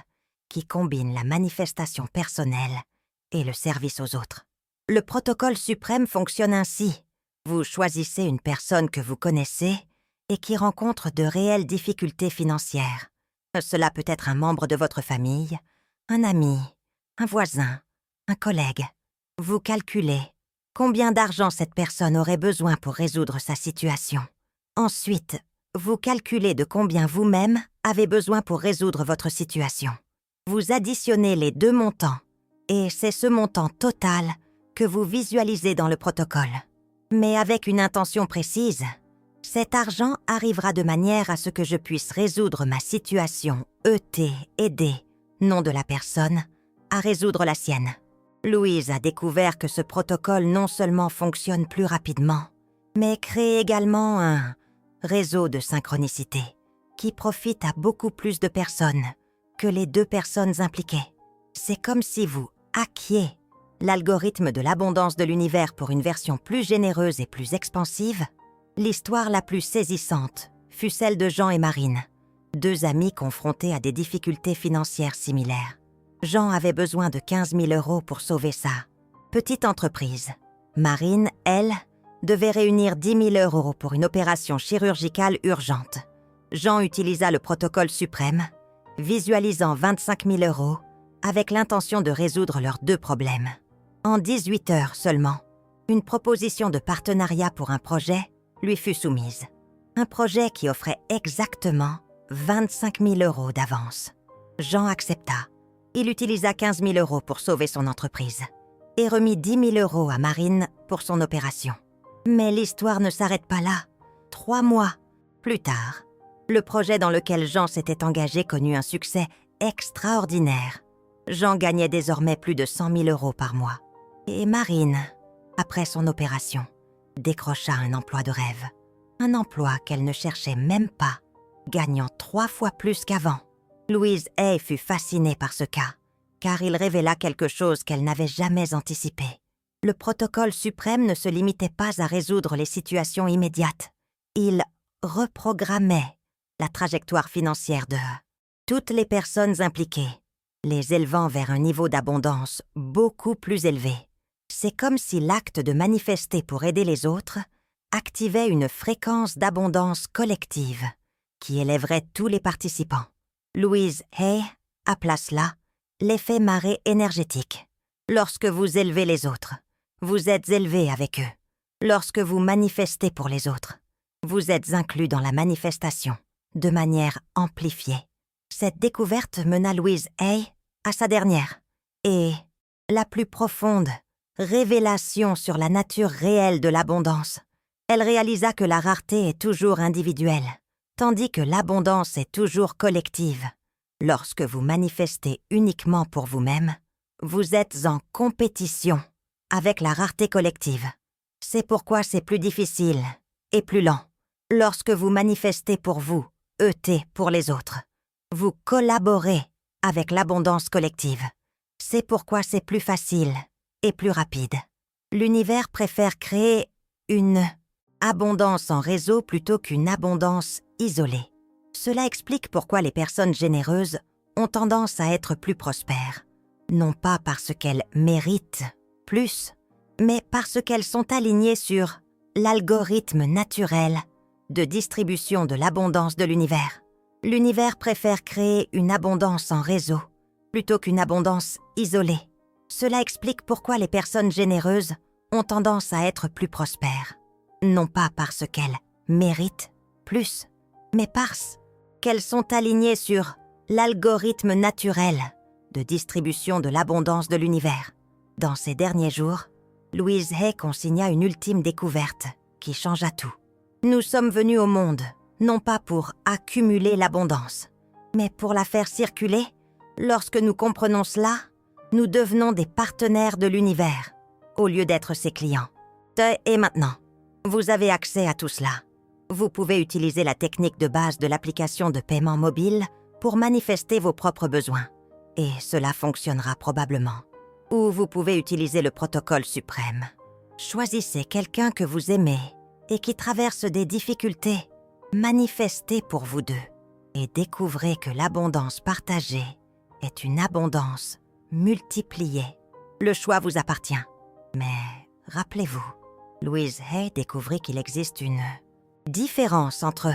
qui combine la manifestation personnelle et le service aux autres. Le protocole suprême fonctionne ainsi. Vous choisissez une personne que vous connaissez et qui rencontre de réelles difficultés financières. Cela peut être un membre de votre famille, un ami, un voisin, un collègue. Vous calculez combien d'argent cette personne aurait besoin pour résoudre sa situation. Ensuite, vous calculez de combien vous-même avez besoin pour résoudre votre situation. Vous additionnez les 2 montants et c'est ce montant total que vous visualisez dans le protocole. Mais avec une intention précise, cet argent arrivera de manière à ce que je puisse résoudre ma situation, aider, non de la personne, à résoudre la sienne. Louise a découvert que ce protocole non seulement fonctionne plus rapidement, mais crée également un réseau de synchronicité qui profite à beaucoup plus de personnes que les 2 personnes impliquées. C'est comme si vous hackiez l'algorithme de l'abondance de l'univers pour une version plus généreuse et plus expansive. L'histoire la plus saisissante fut celle de Jean et Marine, 2 amis confrontés à des difficultés financières similaires. Jean avait besoin de 15 000 € pour sauver sa petite entreprise. Marine, elle, devait réunir 10 000 € pour une opération chirurgicale urgente. Jean utilisa le protocole suprême, visualisant 25 000 € avec l'intention de résoudre leurs 2 problèmes. En 18 heures seulement, une proposition de partenariat pour un projet lui fut soumise. Un projet qui offrait exactement 25 000 € d'avance. Jean accepta. Il utilisa 15 000 € pour sauver son entreprise et remit 10 000 € à Marine pour son opération. Mais l'histoire ne s'arrête pas là. 3 mois plus tard, le projet dans lequel Jean s'était engagé connut un succès extraordinaire. Jean gagnait désormais plus de 100 000 € par mois. Et Marine, après son opération, décrocha un emploi de rêve. Un emploi qu'elle ne cherchait même pas, gagnant 3 fois plus qu'avant. Louise Hay fut fascinée par ce cas, car il révéla quelque chose qu'elle n'avait jamais anticipé. Le protocole suprême ne se limitait pas à résoudre les situations immédiates. Il reprogrammait la trajectoire financière de toutes les personnes impliquées, les élevant vers un niveau d'abondance beaucoup plus élevé. C'est comme si l'acte de manifester pour aider les autres activait une fréquence d'abondance collective qui élèverait tous les participants. Louise Hay appela cela l'effet marée énergétique. Lorsque vous élevez les autres, vous êtes élevé avec eux. Lorsque vous manifestez pour les autres, vous êtes inclus dans la manifestation, de manière amplifiée. Cette découverte mena Louise Hay à sa dernière et la plus profonde révélation sur la nature réelle de l'abondance. Elle réalisa que la rareté est toujours individuelle, tandis que l'abondance est toujours collective. Lorsque vous manifestez uniquement pour vous-même, vous êtes en compétition avec la rareté collective. C'est pourquoi c'est plus difficile et plus lent. Lorsque vous manifestez pour vous, pour les autres, vous collaborez avec l'abondance collective. C'est pourquoi c'est plus facile et plus rapide. L'univers préfère créer une abondance en réseau plutôt qu'une abondance isolée. Cela explique pourquoi les personnes généreuses ont tendance à être plus prospères. Non pas parce qu'elles méritent plus, mais parce qu'elles sont alignées sur l'algorithme naturel de distribution de l'abondance de l'univers. L'univers préfère créer une abondance en réseau plutôt qu'une abondance isolée. Cela explique pourquoi les personnes généreuses ont tendance à être plus prospères. Non pas parce qu'elles méritent plus, mais parce qu'elles sont alignées sur l'algorithme naturel de distribution de l'abondance de l'univers. Dans ces derniers jours, Louise Hay consigna une ultime découverte qui changea tout. Nous sommes venus au monde, non pas pour accumuler l'abondance, mais pour la faire circuler. Lorsque nous comprenons cela, nous devenons des partenaires de l'univers, au lieu d'être ses clients. Et maintenant, vous avez accès à tout cela. Vous pouvez utiliser la technique de base de l'application de paiement mobile pour manifester vos propres besoins. Et cela fonctionnera probablement. Ou vous pouvez utiliser le protocole suprême. Choisissez quelqu'un que vous aimez et qui traverse des difficultés. Manifestez pour vous deux et découvrez que l'abondance partagée est une abondance multipliée. Le choix vous appartient. Mais rappelez-vous, Louise Hay découvrit qu'il existe une différence entre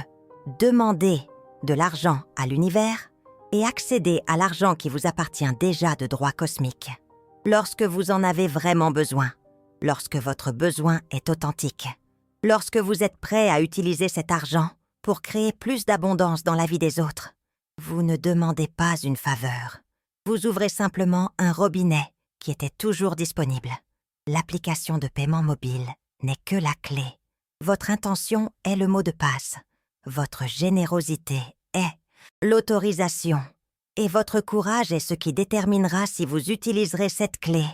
demander de l'argent à l'univers et accéder à l'argent qui vous appartient déjà de droit cosmique. Lorsque vous en avez vraiment besoin, lorsque votre besoin est authentique, lorsque vous êtes prêt à utiliser cet argent pour créer plus d'abondance dans la vie des autres, vous ne demandez pas une faveur. Vous ouvrez simplement un robinet qui était toujours disponible. L'application de paiement mobile n'est que la clé. Votre intention est le mot de passe. Votre générosité est l'autorisation. Et votre courage est ce qui déterminera si vous utiliserez cette clé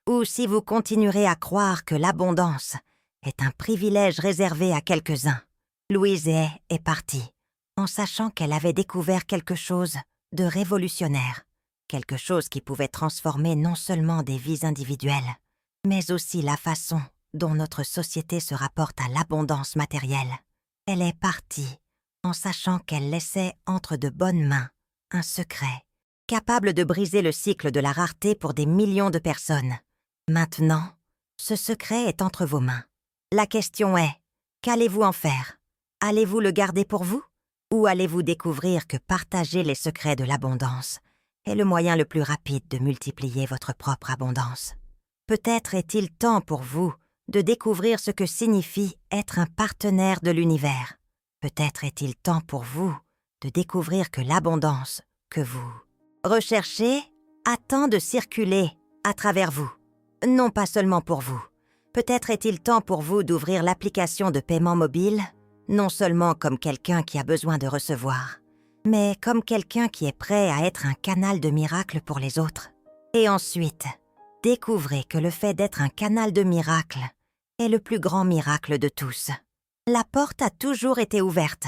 ou si vous continuerez à croire que l'abondance est un privilège réservé à quelques-uns. Louise Hay est partie, en sachant qu'elle avait découvert quelque chose de révolutionnaire, quelque chose qui pouvait transformer non seulement des vies individuelles, mais aussi la façon dont notre société se rapporte à l'abondance matérielle. Elle est partie, en sachant qu'elle laissait entre de bonnes mains un secret, capable de briser le cycle de la rareté pour des millions de personnes. Maintenant, ce secret est entre vos mains. La question est, qu'allez-vous en faire? Allez-vous le garder pour vous? Ou allez-vous découvrir que partager les secrets de l'abondance est le moyen le plus rapide de multiplier votre propre abondance? Peut-être est-il temps pour vous de découvrir ce que signifie être un partenaire de l'univers. Peut-être est-il temps pour vous de découvrir que l'abondance que vous recherchez attend de circuler à travers vous, non pas seulement pour vous. Peut-être est-il temps pour vous d'ouvrir l'application de paiement mobile, non seulement comme quelqu'un qui a besoin de recevoir, mais comme quelqu'un qui est prêt à être un canal de miracle pour les autres. Et ensuite, découvrez que le fait d'être un canal de miracles est le plus grand miracle de tous. La porte a toujours été ouverte.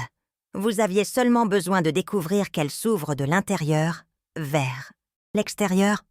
Vous aviez seulement besoin de découvrir qu'elle s'ouvre de l'intérieur vers l'extérieur.